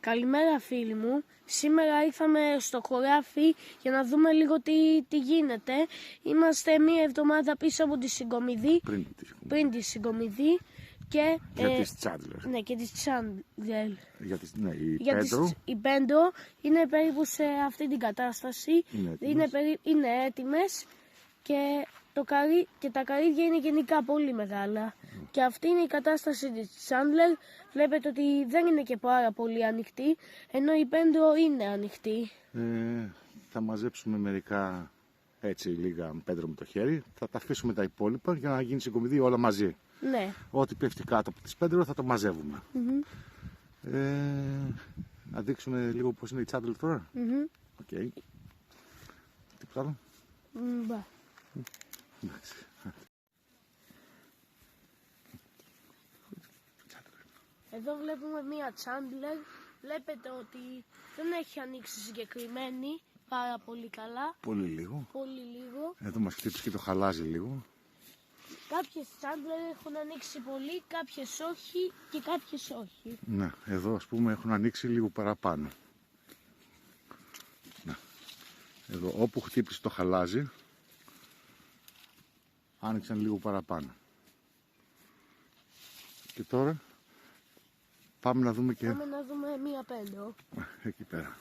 Καλημέρα φίλοι μου. Σήμερα ήρθαμε στο χωράφι για να δούμε λίγο τι γίνεται. Είμαστε μία εβδομάδα πίσω από τη συγκομιδή. Πριν τη συγκομιδή. Και, για τις Τσάντλερ. Ναι, και τις Τσάντλερ. Η Πέντρο είναι περίπου σε αυτή την κατάσταση. Είναι έτοιμες και τα καρύδια είναι γενικά πολύ μεγάλα. Και αυτή είναι η κατάσταση της Τσάντλερ. Βλέπετε ότι δεν είναι και πάρα πολύ ανοιχτή, ενώ η Πέντρο είναι ανοιχτή. Θα μαζέψουμε μερικά έτσι λίγα Πέντρο με το χέρι. Θα τα αφήσουμε τα υπόλοιπα για να γίνει συγκομιδή όλα μαζί. Ναι. Ό,τι πέφτει κάτω από τις Πέντρο θα το μαζεύουμε. Να δείξουμε λίγο πώς είναι η Τσάντλερ τώρα. Οκ. Τίποτα άλλο. Εδώ βλέπουμε μία Τσάντλερ. Βλέπετε ότι δεν έχει ανοίξει συγκεκριμένη πάρα πολύ καλά. Πολύ λίγο. Πολύ λίγο. Εδώ μας χτύπησε και το χαλάζει λίγο. Κάποιες Τσάντλερ έχουν ανοίξει πολύ, κάποιες όχι και κάποιες όχι. Ναι, εδώ ας πούμε έχουν ανοίξει λίγο παραπάνω. Ναι. Εδώ όπου χτύπησε το χαλάζει, άνοιξαν λίγο παραπάνω. Και τώρα πάμε να δούμε και... Πάμε να δούμε μία Πέντρο. Εκεί πέρα.